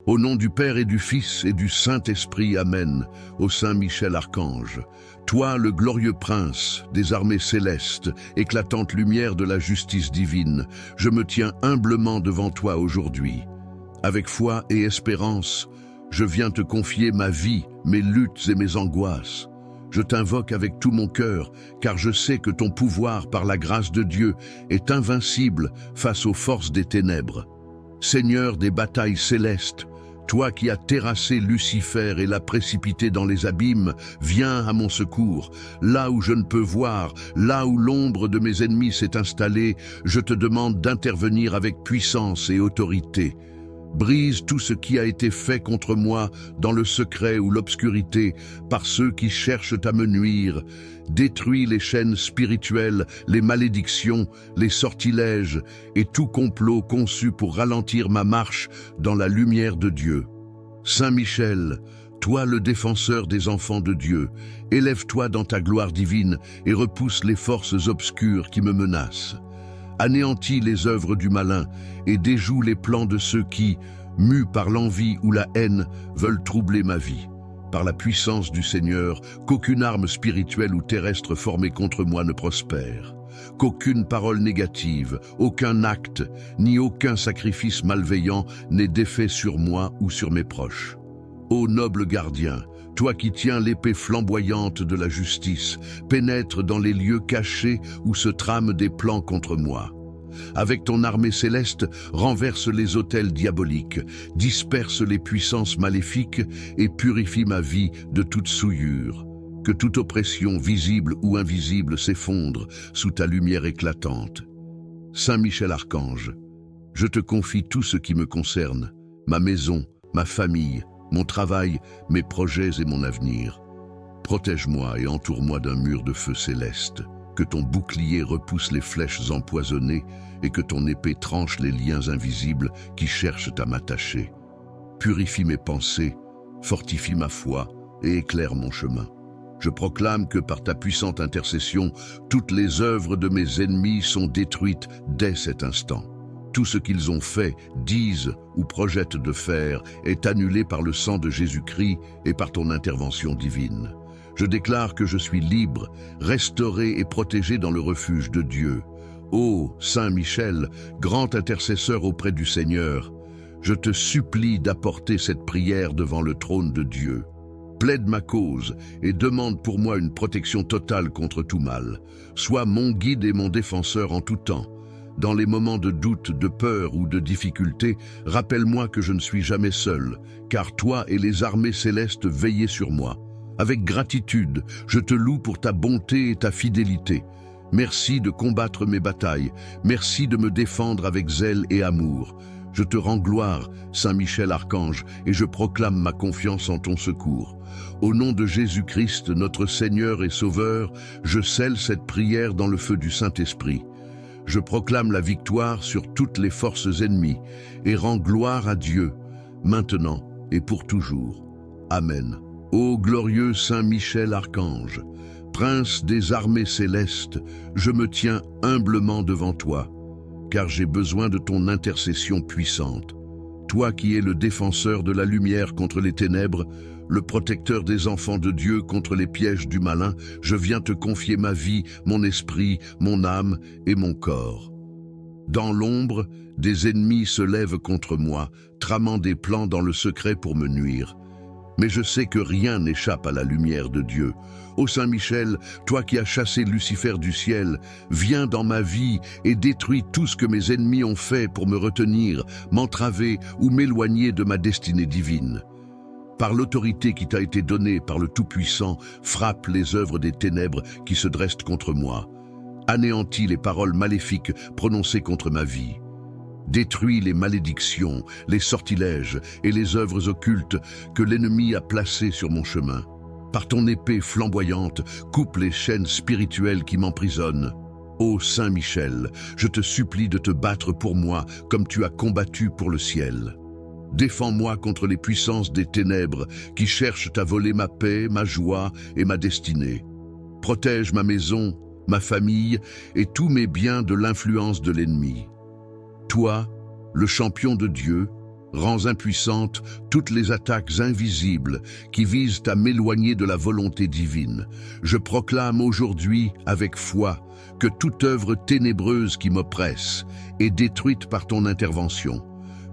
Au nom du Père et du Fils et du Saint-Esprit, Amen. Ô Saint Michel Archange, toi le glorieux prince des armées célestes, éclatante lumière de la justice divine, je me tiens humblement devant toi aujourd'hui. Avec foi et espérance, je viens te confier ma vie, mes luttes et mes angoisses. Je t'invoque avec tout mon cœur, car je sais que ton pouvoir, par la grâce de Dieu, est invincible face aux forces des ténèbres. Seigneur des batailles célestes, toi qui as terrassé Lucifer et l'as précipité dans les abîmes, viens à mon secours. Là où je ne peux voir, là où l'ombre de mes ennemis s'est installée, je te demande d'intervenir avec puissance et autorité. Brise tout ce qui a été fait contre moi dans le secret ou l'obscurité par ceux qui cherchent à me nuire. Détruis les chaînes spirituelles, les malédictions, les sortilèges et tout complot conçu pour ralentir ma marche dans la lumière de Dieu. Saint Michel, toi le défenseur des enfants de Dieu, élève-toi dans ta gloire divine et repousse les forces obscures qui me menacent. Anéantis les œuvres du malin et déjoue les plans de ceux qui, mus par l'envie ou la haine, veulent troubler ma vie. Par la puissance du Seigneur, qu'aucune arme spirituelle ou terrestre formée contre moi ne prospère. Qu'aucune parole négative, aucun acte, ni aucun sacrifice malveillant n'ait d'effet sur moi ou sur mes proches. Ô noble gardien, toi qui tiens l'épée flamboyante de la justice, pénètre dans les lieux cachés où se trament des plans contre moi. Avec ton armée céleste, renverse les autels diaboliques, disperse les puissances maléfiques et purifie ma vie de toute souillure. Que toute oppression, visible ou invisible, s'effondre sous ta lumière éclatante. Saint Michel Archange, je te confie tout ce qui me concerne, ma maison, ma famille, mon travail, mes projets et mon avenir. Protège-moi et entoure-moi d'un mur de feu céleste. Que ton bouclier repousse les flèches empoisonnées et que ton épée tranche les liens invisibles qui cherchent à m'attacher. Purifie mes pensées, fortifie ma foi et éclaire mon chemin. Je proclame que par ta puissante intercession, toutes les œuvres de mes ennemis sont détruites dès cet instant. Tout ce qu'ils ont fait, disent ou projettent de faire est annulé par le sang de Jésus-Christ et par ton intervention divine. Je déclare que je suis libre, restauré et protégé dans le refuge de Dieu. Ô Saint Michel, grand intercesseur auprès du Seigneur, je te supplie d'apporter cette prière devant le trône de Dieu. Plaide ma cause et demande pour moi une protection totale contre tout mal. Sois mon guide et mon défenseur en tout temps. Dans les moments de doute, de peur ou de difficulté, rappelle-moi que je ne suis jamais seul, car toi et les armées célestes veillez sur moi. Avec gratitude, je te loue pour ta bonté et ta fidélité. Merci de combattre mes batailles, merci de me défendre avec zèle et amour. Je te rends gloire, Saint Michel Archange, et je proclame ma confiance en ton secours. Au nom de Jésus-Christ, notre Seigneur et Sauveur, je scelle cette prière dans le feu du Saint-Esprit. Je proclame la victoire sur toutes les forces ennemies et rends gloire à Dieu, maintenant et pour toujours. Amen. Ô glorieux Saint Michel Archange, prince des armées célestes, je me tiens humblement devant toi, car j'ai besoin de ton intercession puissante. Toi qui es le défenseur de la lumière contre les ténèbres, le protecteur des enfants de Dieu contre les pièges du malin, je viens te confier ma vie, mon esprit, mon âme et mon corps. Dans l'ombre, des ennemis se lèvent contre moi, tramant des plans dans le secret pour me nuire. Mais je sais que rien n'échappe à la lumière de Dieu. Ô Saint Michel, toi qui as chassé Lucifer du ciel, viens dans ma vie et détruis tout ce que mes ennemis ont fait pour me retenir, m'entraver ou m'éloigner de ma destinée divine. Par l'autorité qui t'a été donnée par le Tout-Puissant, frappe les œuvres des ténèbres qui se dressent contre moi. Anéantis les paroles maléfiques prononcées contre ma vie. Détruis les malédictions, les sortilèges et les œuvres occultes que l'ennemi a placées sur mon chemin. Par ton épée flamboyante, coupe les chaînes spirituelles qui m'emprisonnent. Ô Saint Michel, je te supplie de te battre pour moi comme tu as combattu pour le ciel. Défends-moi contre les puissances des ténèbres qui cherchent à voler ma paix, ma joie et ma destinée. Protège ma maison, ma famille et tous mes biens de l'influence de l'ennemi. Toi, le champion de Dieu, Rends impuissantes toutes les attaques invisibles qui visent à m'éloigner de la volonté divine. Je proclame aujourd'hui, avec foi, que toute œuvre ténébreuse qui m'oppresse est détruite par ton intervention.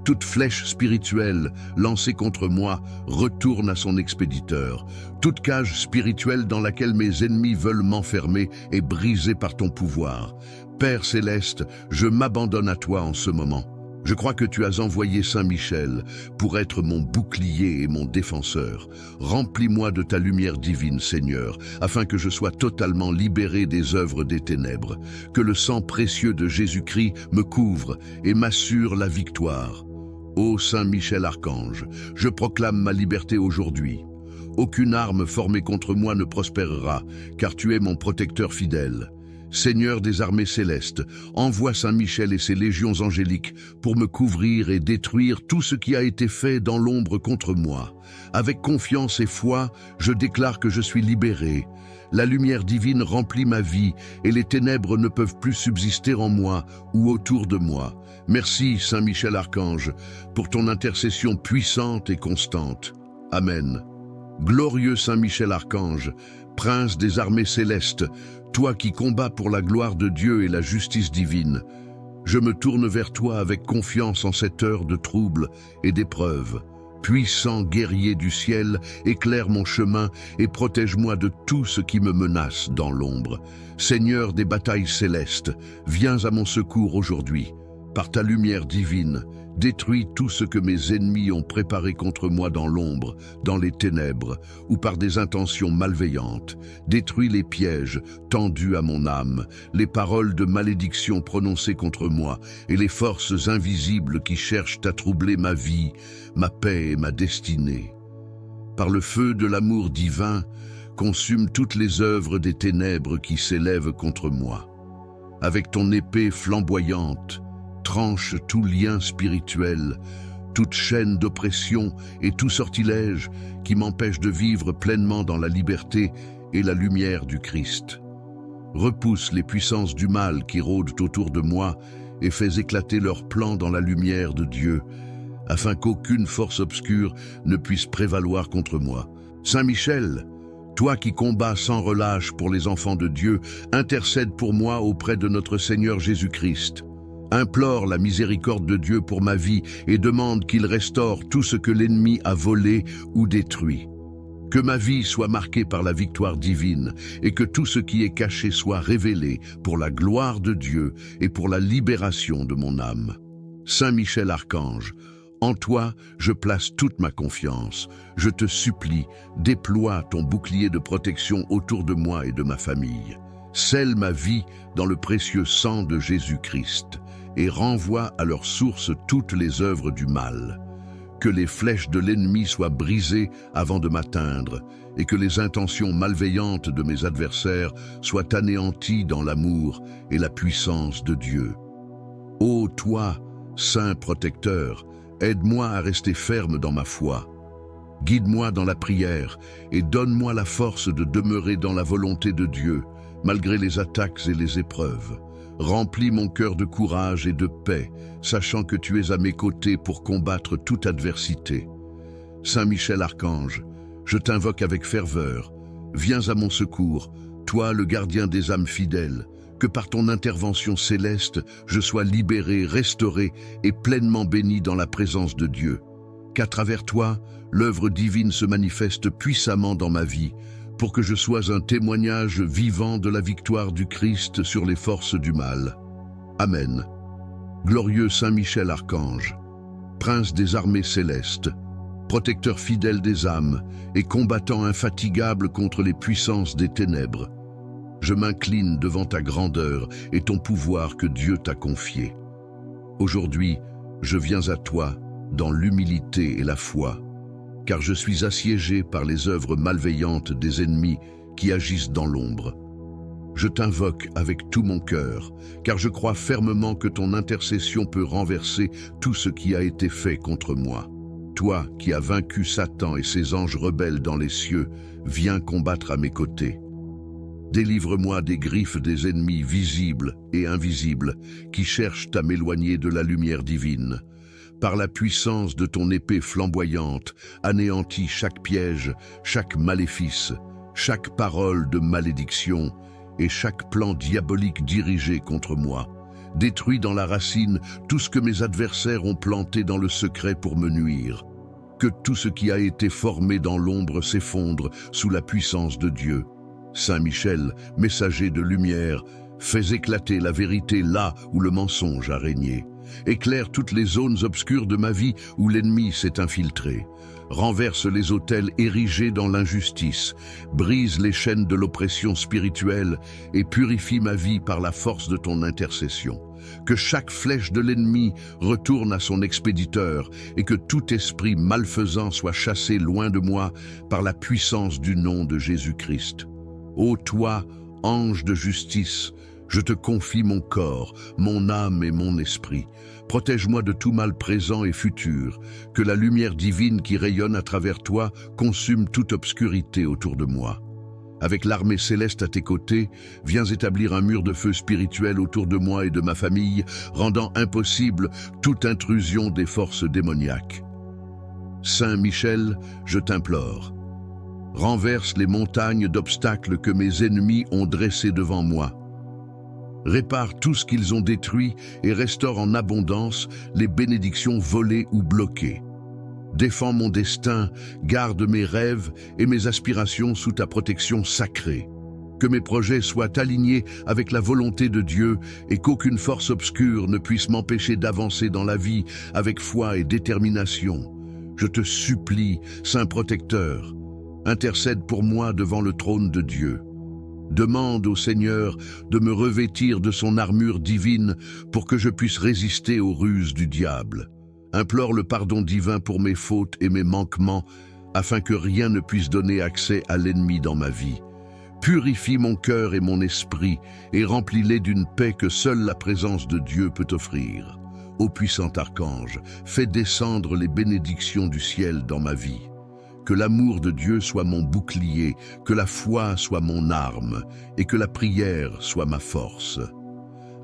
Toute flèche spirituelle lancée contre moi retourne à son expéditeur. Toute cage spirituelle dans laquelle mes ennemis veulent m'enfermer est brisée par ton pouvoir. Père céleste, je m'abandonne à toi en ce moment. Je crois que tu as envoyé Saint Michel pour être mon bouclier et mon défenseur. Remplis-moi de ta lumière divine, Seigneur, afin que je sois totalement libéré des œuvres des ténèbres. Que le sang précieux de Jésus-Christ me couvre et m'assure la victoire. Ô Saint Michel Archange, je proclame ma liberté aujourd'hui. Aucune arme formée contre moi ne prospérera, car tu es mon protecteur fidèle. Seigneur des armées célestes, envoie Saint Michel et ses légions angéliques pour me couvrir et détruire tout ce qui a été fait dans l'ombre contre moi. Avec confiance et foi, je déclare que je suis libéré. La lumière divine remplit ma vie et les ténèbres ne peuvent plus subsister en moi ou autour de moi. Merci, Saint Michel Archange, pour ton intercession puissante et constante. Amen. Glorieux Saint Michel Archange, prince des armées célestes, toi qui combats pour la gloire de Dieu et la justice divine, je me tourne vers toi avec confiance en cette heure de trouble et d'épreuve. Puissant guerrier du ciel, éclaire mon chemin et protège-moi de tout ce qui me menace dans l'ombre. Seigneur des batailles célestes, viens à mon secours aujourd'hui. Par ta lumière divine, détruis tout ce que mes ennemis ont préparé contre moi dans l'ombre, dans les ténèbres, ou par des intentions malveillantes. Détruis les pièges tendus à mon âme, les paroles de malédiction prononcées contre moi, et les forces invisibles qui cherchent à troubler ma vie, ma paix et ma destinée. Par le feu de l'amour divin, consume toutes les œuvres des ténèbres qui s'élèvent contre moi. Avec ton épée flamboyante, tranche tout lien spirituel, toute chaîne d'oppression et tout sortilège qui m'empêche de vivre pleinement dans la liberté et la lumière du Christ. Repousse les puissances du mal qui rôdent autour de moi et fais éclater leurs plans dans la lumière de Dieu, afin qu'aucune force obscure ne puisse prévaloir contre moi. Saint Michel, toi qui combats sans relâche pour les enfants de Dieu, intercède pour moi auprès de notre Seigneur Jésus-Christ. Implore la miséricorde de Dieu pour ma vie et demande qu'il restaure tout ce que l'ennemi a volé ou détruit. Que ma vie soit marquée par la victoire divine et que tout ce qui est caché soit révélé pour la gloire de Dieu et pour la libération de mon âme. Saint Michel Archange, en toi, je place toute ma confiance. Je te supplie, déploie ton bouclier de protection autour de moi et de ma famille. Scelle ma vie dans le précieux sang de Jésus-Christ et renvoie à leur source toutes les œuvres du mal. Que les flèches de l'ennemi soient brisées avant de m'atteindre et que les intentions malveillantes de mes adversaires soient anéanties dans l'amour et la puissance de Dieu. Ô toi, Saint protecteur, aide-moi à rester ferme dans ma foi. Guide-moi dans la prière et donne-moi la force de demeurer dans la volonté de Dieu, malgré les attaques et les épreuves. Remplis mon cœur de courage et de paix, sachant que tu es à mes côtés pour combattre toute adversité. Saint Michel Archange, je t'invoque avec ferveur. Viens à mon secours, toi le gardien des âmes fidèles, que par ton intervention céleste, je sois libéré, restauré et pleinement béni dans la présence de Dieu. Qu'à travers toi, l'œuvre divine se manifeste puissamment dans ma vie, pour que je sois un témoignage vivant de la victoire du Christ sur les forces du mal. Amen. Glorieux Saint Michel Archange, prince des armées célestes, protecteur fidèle des âmes et combattant infatigable contre les puissances des ténèbres, je m'incline devant ta grandeur et ton pouvoir que Dieu t'a confié. Aujourd'hui, je viens à toi dans l'humilité et la foi, car je suis assiégé par les œuvres malveillantes des ennemis qui agissent dans l'ombre. Je t'invoque avec tout mon cœur, car je crois fermement que ton intercession peut renverser tout ce qui a été fait contre moi. Toi qui as vaincu Satan et ses anges rebelles dans les cieux, viens combattre à mes côtés. Délivre-moi des griffes des ennemis visibles et invisibles qui cherchent à m'éloigner de la lumière divine. par la puissance de ton épée flamboyante, anéantis chaque piège, chaque maléfice, chaque parole de malédiction et chaque plan diabolique dirigé contre moi. Détruis dans la racine tout ce que mes adversaires ont planté dans le secret pour me nuire. Que tout ce qui a été formé dans l'ombre s'effondre sous la puissance de Dieu. Saint Michel, messager de lumière, fais éclater la vérité là où le mensonge a régné. Éclaire toutes les zones obscures de ma vie où l'ennemi s'est infiltré. Renverse les autels érigés dans l'injustice, brise les chaînes de l'oppression spirituelle et purifie ma vie par la force de ton intercession. Que chaque flèche de l'ennemi retourne à son expéditeur et que tout esprit malfaisant soit chassé loin de moi par la puissance du nom de Jésus-Christ. Ô toi, ange de justice, je te confie mon corps, mon âme et mon esprit. Protège-moi de tout mal présent et futur, que la lumière divine qui rayonne à travers toi consume toute obscurité autour de moi. Avec l'armée céleste à tes côtés, viens établir un mur de feu spirituel autour de moi et de ma famille, rendant impossible toute intrusion des forces démoniaques. Saint Michel, je t'implore, renverse les montagnes d'obstacles que mes ennemis ont dressées devant moi. Répare tout ce qu'ils ont détruit et restaure en abondance les bénédictions volées ou bloquées. Défends mon destin, garde mes rêves et mes aspirations sous ta protection sacrée. Que mes projets soient alignés avec la volonté de Dieu et qu'aucune force obscure ne puisse m'empêcher d'avancer dans la vie avec foi et détermination. Je te supplie, Saint Protecteur, intercède pour moi devant le trône de Dieu. Demande au Seigneur de me revêtir de son armure divine pour que je puisse résister aux ruses du diable. Implore le pardon divin pour mes fautes et mes manquements, afin que rien ne puisse donner accès à l'ennemi dans ma vie. Purifie mon cœur et mon esprit, et remplis-les d'une paix que seule la présence de Dieu peut offrir. Ô puissant archange, fais descendre les bénédictions du ciel dans ma vie. Que l'amour de Dieu soit mon bouclier, que la foi soit mon arme, et que la prière soit ma force.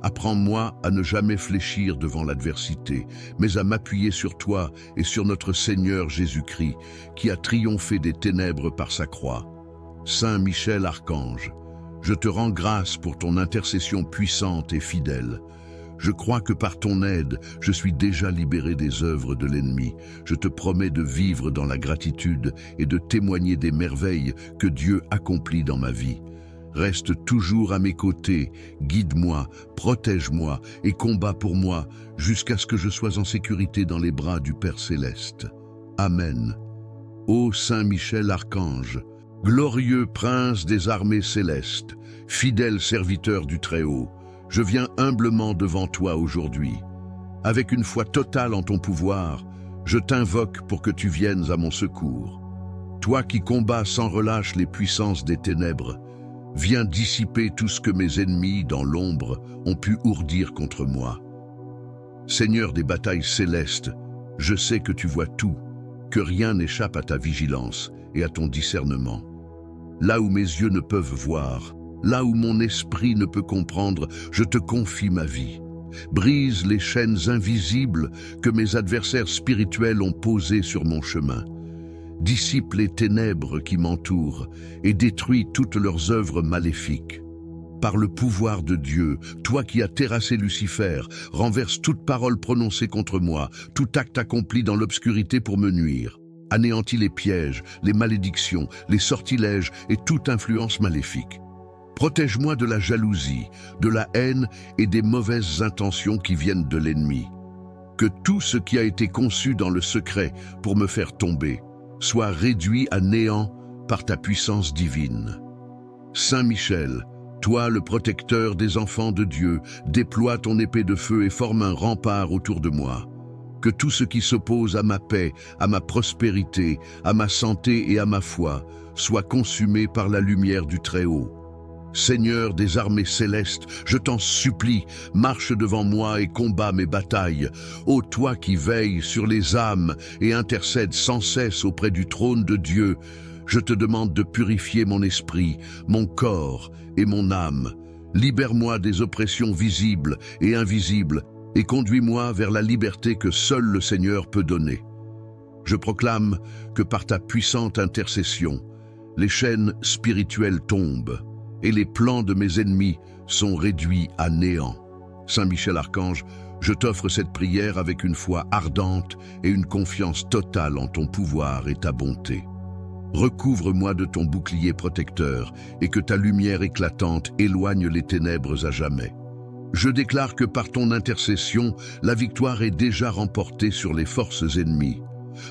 Apprends-moi à ne jamais fléchir devant l'adversité, mais à m'appuyer sur toi et sur notre Seigneur Jésus-Christ, qui a triomphé des ténèbres par sa croix. Saint Michel Archange, je te rends grâce pour ton intercession puissante et fidèle. Je crois que par ton aide, je suis déjà libéré des œuvres de l'ennemi. Je te promets de vivre dans la gratitude et de témoigner des merveilles que Dieu accomplit dans ma vie. Reste toujours à mes côtés, guide-moi, protège-moi et combat pour moi jusqu'à ce que je sois en sécurité dans les bras du Père Céleste. Amen. Ô Saint Michel Archange, glorieux prince des armées célestes, fidèle serviteur du Très-Haut, je viens humblement devant toi aujourd'hui. Avec une foi totale en ton pouvoir, je t'invoque pour que tu viennes à mon secours. Toi qui combats sans relâche les puissances des ténèbres, viens dissiper tout ce que mes ennemis dans l'ombre ont pu ourdir contre moi. Seigneur des batailles célestes, je sais que tu vois tout, que rien n'échappe à ta vigilance et à ton discernement. Là où mes yeux ne peuvent voir, là où mon esprit ne peut comprendre, je te confie ma vie. Brise les chaînes invisibles que mes adversaires spirituels ont posées sur mon chemin. Dissipe les ténèbres qui m'entourent et détruis toutes leurs œuvres maléfiques. Par le pouvoir de Dieu, toi qui as terrassé Lucifer, renverse toute parole prononcée contre moi, tout acte accompli dans l'obscurité pour me nuire. Anéantis les pièges, les malédictions, les sortilèges et toute influence maléfique. Protège-moi de la jalousie, de la haine et des mauvaises intentions qui viennent de l'ennemi. Que tout ce qui a été conçu dans le secret pour me faire tomber soit réduit à néant par ta puissance divine. Saint Michel, toi le protecteur des enfants de Dieu, déploie ton épée de feu et forme un rempart autour de moi. Que tout ce qui s'oppose à ma paix, à ma prospérité, à ma santé et à ma foi soit consumé par la lumière du Très-Haut. Seigneur des armées célestes, je t'en supplie, marche devant moi et combat mes batailles. Ô toi qui veilles sur les âmes et intercèdes sans cesse auprès du trône de Dieu, je te demande de purifier mon esprit, mon corps et mon âme. Libère-moi des oppressions visibles et invisibles et conduis-moi vers la liberté que seul le Seigneur peut donner. Je proclame que par ta puissante intercession, les chaînes spirituelles tombent et les plans de mes ennemis sont réduits à néant. Saint Michel Archange, je t'offre cette prière avec une foi ardente et une confiance totale en ton pouvoir et ta bonté. Recouvre-moi de ton bouclier protecteur et que ta lumière éclatante éloigne les ténèbres à jamais. Je déclare que par ton intercession, la victoire est déjà remportée sur les forces ennemies.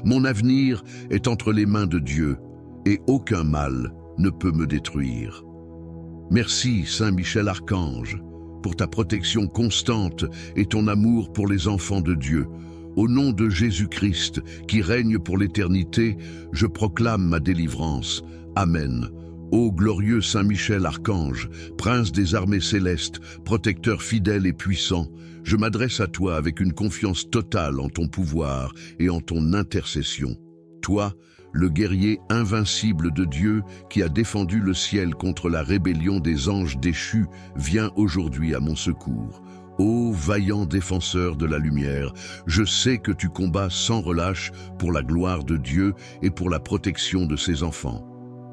Mon avenir est entre les mains de Dieu et aucun mal ne peut me détruire. Merci, Saint Michel Archange, pour ta protection constante et ton amour pour les enfants de Dieu. Au nom de Jésus-Christ, qui règne pour l'éternité, je proclame ma délivrance. Amen. Ô glorieux Saint Michel Archange, prince des armées célestes, protecteur fidèle et puissant, je m'adresse à toi avec une confiance totale en ton pouvoir et en ton intercession. Toi, le guerrier invincible de Dieu qui a défendu le ciel contre la rébellion des anges déchus, viens aujourd'hui à mon secours. Ô vaillant défenseur de la lumière, je sais que tu combats sans relâche pour la gloire de Dieu et pour la protection de ses enfants.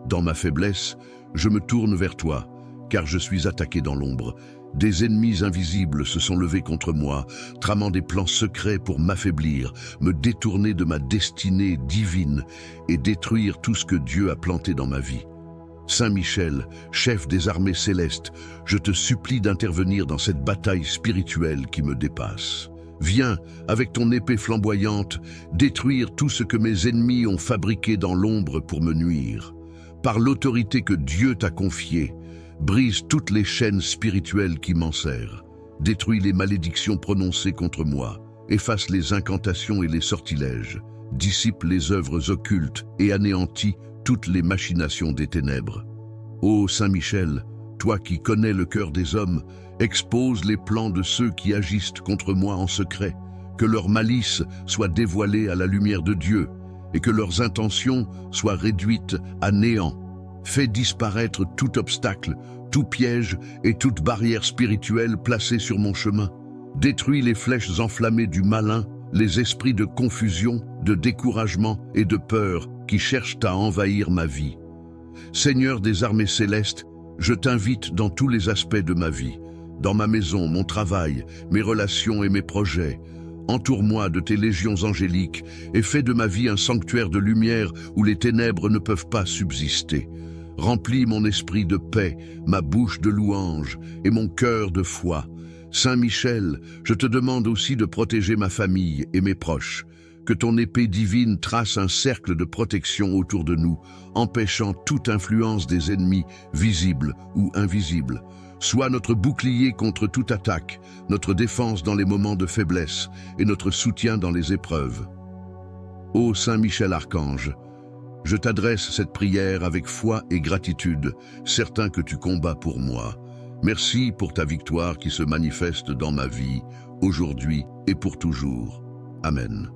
Dans ma faiblesse, je me tourne vers toi, car je suis attaqué dans l'ombre. Des ennemis invisibles se sont levés contre moi, tramant des plans secrets pour m'affaiblir, me détourner de ma destinée divine et détruire tout ce que Dieu a planté dans ma vie. Saint Michel, chef des armées célestes, je te supplie d'intervenir dans cette bataille spirituelle qui me dépasse. Viens, avec ton épée flamboyante, détruire tout ce que mes ennemis ont fabriqué dans l'ombre pour me nuire. Par l'autorité que Dieu t'a confiée, brise toutes les chaînes spirituelles qui m'enserrent. Détruis les malédictions prononcées contre moi. Efface les incantations et les sortilèges. Dissipe les œuvres occultes et anéantis toutes les machinations des ténèbres. Ô Saint Michel, toi qui connais le cœur des hommes, expose les plans de ceux qui agissent contre moi en secret. Que leur malice soit dévoilée à la lumière de Dieu et que leurs intentions soient réduites à néant. Fais disparaître tout obstacle, tout piège et toute barrière spirituelle placée sur mon chemin. Détruis les flèches enflammées du malin, les esprits de confusion, de découragement et de peur qui cherchent à envahir ma vie. Seigneur des armées célestes, je t'invite dans tous les aspects de ma vie, dans ma maison, mon travail, mes relations et mes projets. Entoure-moi de tes légions angéliques et fais de ma vie un sanctuaire de lumière où les ténèbres ne peuvent pas subsister. Remplis mon esprit de paix, ma bouche de louange et mon cœur de foi. Saint Michel, je te demande aussi de protéger ma famille et mes proches. Que ton épée divine trace un cercle de protection autour de nous, empêchant toute influence des ennemis, visibles ou invisibles. Sois notre bouclier contre toute attaque, notre défense dans les moments de faiblesse et notre soutien dans les épreuves. Ô Saint Michel Archange, je t'adresse cette prière avec foi et gratitude, certain que tu combats pour moi. Merci pour ta victoire qui se manifeste dans ma vie, aujourd'hui et pour toujours. Amen.